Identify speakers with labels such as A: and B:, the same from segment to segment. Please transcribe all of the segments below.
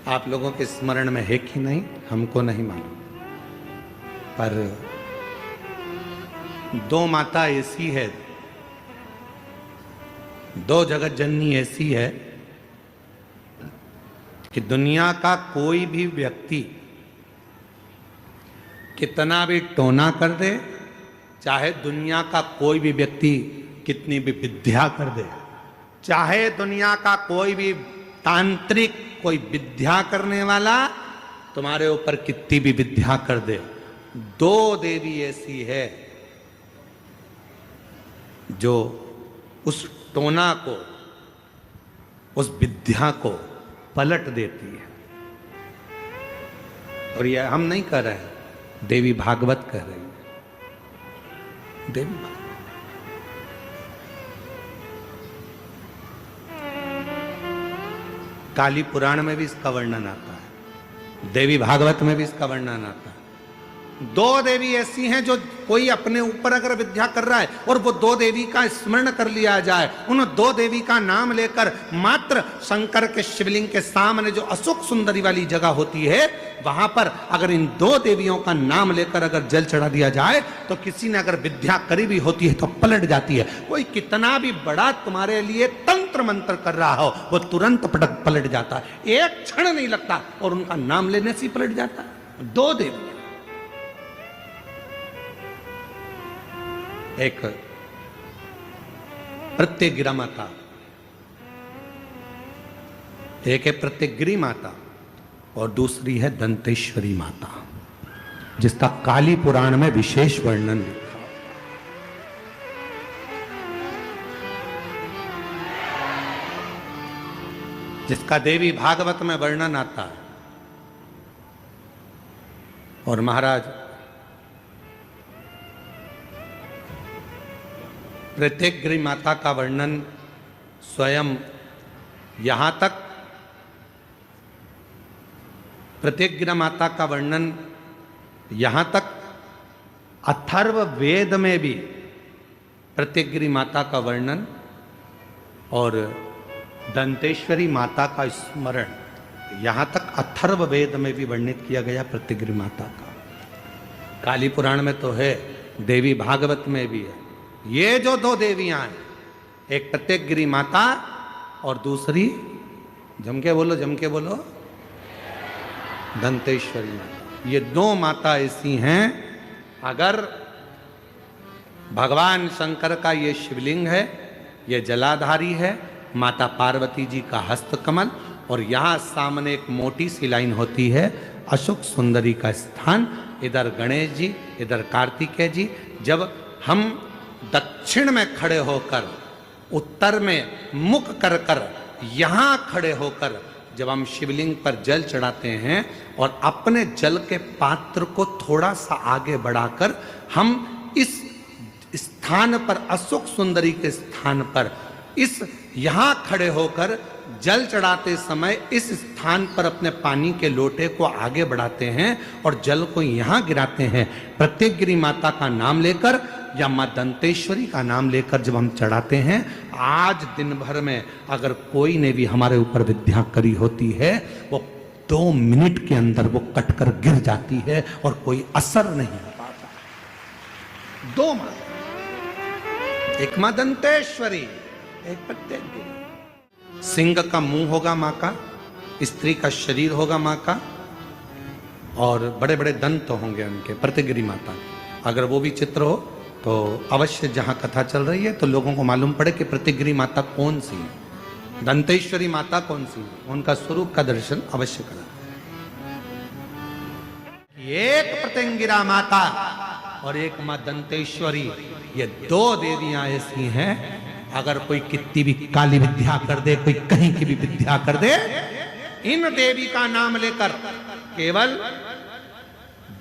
A: आप लोगों के स्मरण में है कि नहीं हमको नहीं मालूम, पर दो माता ऐसी है, दो जगत जननी ऐसी है कि दुनिया का कोई भी व्यक्ति कितना भी टोना कर दे, चाहे दुनिया का कोई भी व्यक्ति कितनी भी विद्या कर दे, चाहे दुनिया का कोई भी तांत्रिक कोई विद्या करने वाला तुम्हारे ऊपर कितनी भी विद्या कर दे, दो देवी ऐसी है जो उस टोना को, उस विद्या को पलट देती है। और यह हम नहीं कर रहे हैं, देवी भागवत कह रही है। देवी भागवत काली पुराण में भी इसका वर्णन आता है, देवी भागवत में भी इसका वर्णन आता है। दो देवी ऐसी हैं जो कोई अपने ऊपर अगर विद्या कर रहा है और वो दो देवी का स्मरण कर लिया जाए, उन दो देवी का नाम लेकर मात्र शंकर के शिवलिंग के सामने जो अशोक सुंदरी वाली जगह होती है, वहां पर अगर इन दो देवियों का नाम लेकर अगर जल चढ़ा दिया जाए तो किसी ने अगर विद्या करी भी होती है तो पलट जाती है। कोई कितना भी बड़ा तुम्हारे लिए तंत्र मंत्र कर रहा हो, वो तुरंत पलट जाता है, एक क्षण नहीं लगता और उनका नाम लेने से ही पलट जाता है। दो देवी, एक प्रत्यगिरा माता, एक है प्रत्यगिरी माता और दूसरी है दंतेश्वरी माता, जिसका काली पुराण में विशेष वर्णन लिखा। जिसका देवी भागवत में वर्णन आता है। और महाराज प्रत्यगिरी माता का वर्णन स्वयं यहां तक, प्रत्यगिरा माता का वर्णन यहां तक अथर्व वेद में भी प्रत्यगिरी माता का वर्णन और दंतेश्वरी माता का स्मरण यहां तक अथर्व वेद में भी वर्णित किया गया प्रत्यगिरी माता का। काली पुराण में तो है, देवी भागवत में भी है। ये जो दो देवियां हैं, एक प्रत्यगिरी माता और दूसरी, जम के बोलो, दंतेश्वरी माता। ये दो माता ऐसी हैं, अगर भगवान शंकर का ये शिवलिंग है, ये जलाधारी है, माता पार्वती जी का हस्तकमल, और यहां सामने एक मोटी सी लाइन होती है अशोक सुंदरी का स्थान, इधर गणेश जी, इधर कार्तिकेय जी। जब हम दक्षिण में खड़े होकर, उत्तर में मुख कर कर, यहां खड़े होकर जब हम शिवलिंग पर जल चढ़ाते हैं और अपने जल के पात्र को थोड़ा सा आगे बढ़ाकर हम इस स्थान पर, अशोक सुंदरी के स्थान पर, इस यहां खड़े होकर जल चढ़ाते समय इस स्थान पर अपने पानी के लोटे को आगे बढ़ाते हैं और जल को यहां गिराते हैं। प्रत्यगिरी माता का नाम लेकर या मां दंतेश्वरी का नाम लेकर जब हम चढ़ाते हैं, आज दिन भर में अगर कोई ने भी हमारे ऊपर विद्या करी होती है, वो 2 मिनट के अंदर वो कटकर गिर जाती है और कोई असर नहीं हो पाता। दो मां, एक मां दंतेश्वरी, एक प्रत्यगिरी। सिंह का मुंह होगा मां का, स्त्री का शरीर होगा मां का, और बड़े बड़े दंत होंगे उनके, प्रत्यगिरी माता। अगर वो भी चित्र हो तो अवश्य जहां कथा चल रही है तो लोगों को मालूम पड़े कि प्रत्यगिरी माता कौन सी है, दंतेश्वरी माता कौन सी है, उनका स्वरूप का दर्शन अवश्य करा। एक प्रत्यगिरा माता और एक मां दंतेश्वरी, ये दो देवियां ऐसी हैं, अगर कोई कितनी भी काली विद्या कर दे, कोई कहीं की भी विद्या कर दे, इन देवी का नाम लेकर केवल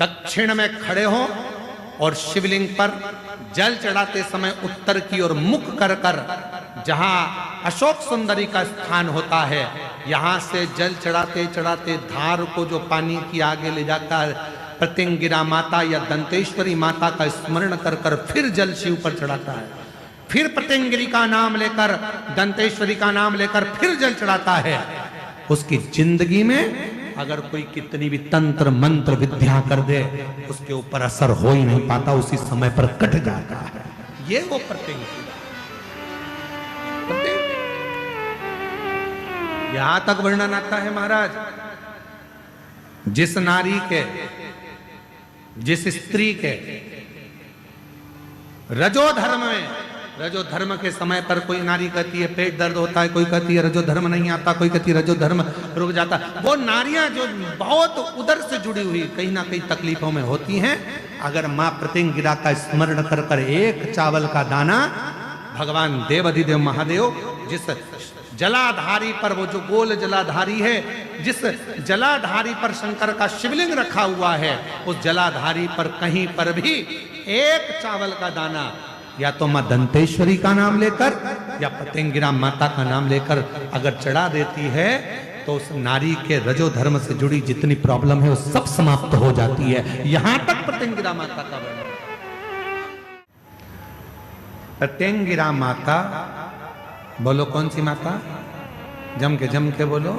A: दक्षिण में खड़े हो और शिवलिंग पर जल चढ़ाते समय उत्तर की ओर मुख कर कर, जहां अशोक सुंदरी का स्थान होता है, यहां से जल चढ़ाते चढ़ाते धार को जो पानी की आगे ले जाता है, प्रत्यगिरा माता या दंतेश्वरी माता का स्मरण कर कर फिर जल शिव पर चढ़ाता है, फिर प्रत्यगिरी का नाम लेकर, दंतेश्वरी का नाम लेकर फिर जल चढ़ाता है। उसकी जिंदगी में अगर कोई कितनी भी तंत्र मंत्र विद्या कर दे उसके ऊपर असर हो ही नहीं पाता, उसी समय पर कट जाता है। ये वो प्रत्यंग यहां तक वर्णन आता है महाराज, जिस नारी के, जिस स्त्री के रजो धर्म में, रजो धर्म के समय पर कोई नारी कहती है पेट दर्द होता है, कोई कहती है रजो धर्म नहीं आता, कोई कहती है रजो धर्म रुक जाता, वो नारियां जो बहुत उदर से जुड़ी हुई कहीं ना कहीं तकलीफों में होती हैं, अगर मां प्रत्यंगिरा का स्मरण कर कर एक चावल का दाना, भगवान देवाधिदेव महादेव जिस जलाधारी पर, वो जो गोल जलाधारी है, जिस जलाधारी पर शंकर का शिवलिंग रखा हुआ है, उस जलाधारी पर कहीं पर भी एक चावल का दाना या तो मां दंतेश्वरी का नाम लेकर या प्रत्यंगिरा माता का नाम लेकर अगर चढ़ा देती है तो उस नारी के रजो धर्म से जुड़ी जितनी प्रॉब्लम है वो सब समाप्त हो जाती है। यहां तक प्रत्यंगिरा माता का वर्णन। प्रत्यंगिरा माता, बोलो कौन सी माता? जम के बोलो,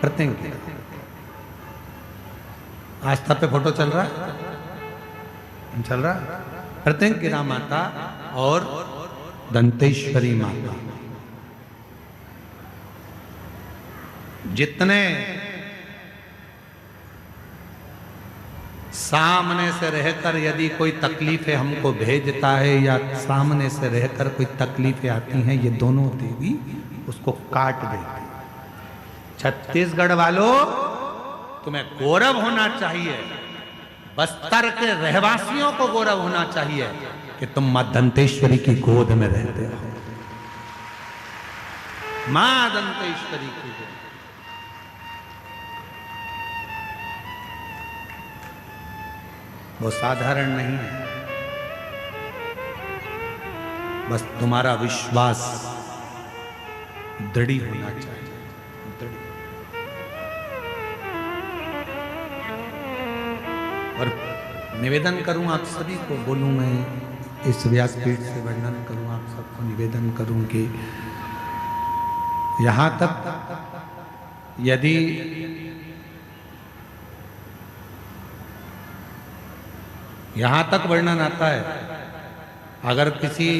A: प्रत्यंगिरा। आस्था पे फोटो चल रहा है, चल रहा है। प्रत्यंगिरा माता और दंतेश्वरी माता, जितने सामने से रहकर यदि कोई तकलीफें हमको भेजता है या सामने से रहकर कोई तकलीफें आती हैं, ये दोनों देवी उसको काट देती। छत्तीसगढ़ वालों, तुम्हें गौरव होना चाहिए, बस्तर के रहवासियों को गौरव होना चाहिए कि तुम मां दंतेश्वरी की गोद में रहते हो। मां दंतेश्वरी की गोद, वो साधारण नहीं है, बस तुम्हारा विश्वास दृढ़ होना चाहिए। और निवेदन करूं आप सभी को, बोलूं मैं इस व्यासपीठ से वर्णन करूं, आप सबको निवेदन करूं कि यहां तक यदि यहां तक वर्णन आता है, अगर किसी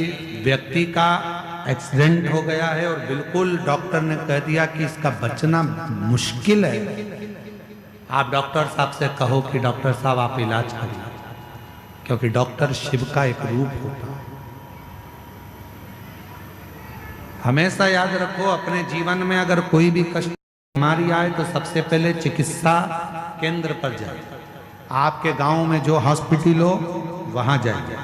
A: व्यक्ति का एक्सीडेंट हो गया है और बिल्कुल डॉक्टर ने कह दिया कि इसका बचना मुश्किल है, आप डॉक्टर साहब से कहो कि डॉक्टर साहब आप इलाज करिए, क्योंकि डॉक्टर शिव का एक रूप होता है। हमेशा याद रखो, अपने जीवन में अगर कोई भी कष्ट बीमारी आए तो सबसे पहले चिकित्सा केंद्र पर जाए। आपके गांव में जो हॉस्पिटल हो वहां जाइए,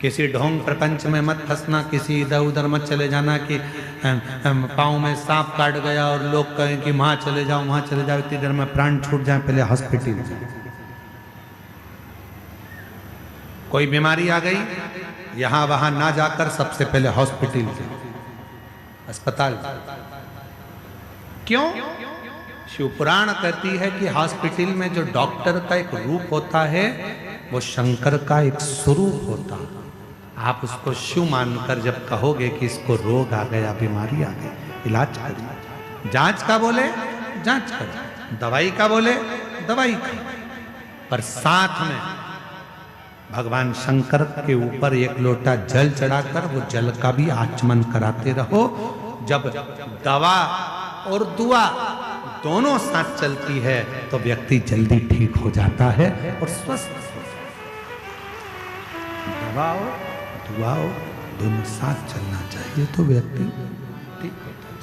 A: किसी ढोंग प्रपंच में मत फंसना, किसी इधर उधर मत चले जाना कि पाँव में सांप काट गया और लोग कहें कि वहां चले जाओ वहां चले जाओ, इतनी देर में प्राण छूट जाए, पहले हॉस्पिटल जाए। कोई बीमारी आ गई, यहां वहां ना जाकर सबसे पहले हॉस्पिटल जाए, अस्पताल। क्यों? शिव पुराण कहती है कि हॉस्पिटल में जो डॉक्टर का एक रूप होता है वो शंकर का एक स्वरूप होता है। आप उसको शिव मानकर जब कहोगे कि इसको रोग आ गया, बीमारी आ गई, इलाज करिए। जांच का बोले जांच करिए, दवाई का बोले दवाई का, पर साथ में भगवान शंकर के ऊपर एक लोटा जल चढ़ाकर वो जल का भी आचमन कराते रहो। जब दवा और दुआ दोनों साथ चलती है तो व्यक्ति जल्दी ठीक हो जाता है और स्वस्थ। दवा और दुआ दोनों साथ चलना चाहिए तो व्यक्ति ठीक होता है।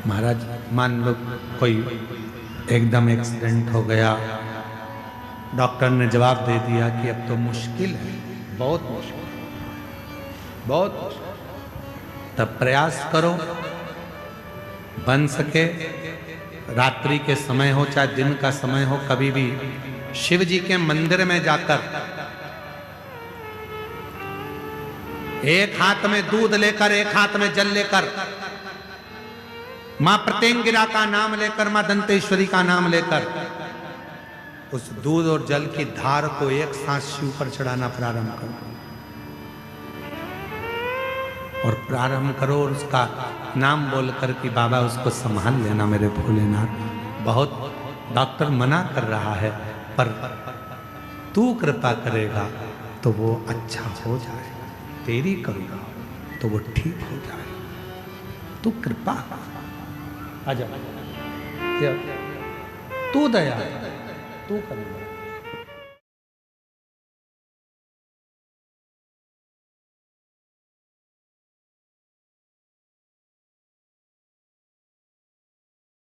A: महाराज मान लो कोई एकदम एक्सीडेंट हो गया, डॉक्टर ने जवाब दे दिया कि अब तो मुश्किल है, बहुत मुश्किल, बहुत मुश्किल। तब प्रयास करो, बन सके रात्रि के समय हो चाहे दिन का समय हो, कभी भी शिव जी के मंदिर में जाकर एक हाथ में दूध लेकर, एक हाथ में जल लेकर, मां प्रत्यंगिरा का नाम लेकर, मां दंतेश्वरी का नाम लेकर उस दूध और जल की धार को एक सांस शिव पर चढ़ाना प्रारंभ करो और प्रारंभ करो और उसका नाम बोलकर कि बाबा उसको संभाल लेना मेरे भोलेनाथ, बहुत डॉक्टर मना कर रहा है, पर तू कृपा करेगा तो वो अच्छा हो जाए, तेरी करूँगा तो वो ठीक हो जाए, तू कृपा आजा, तू दया तू करेगा।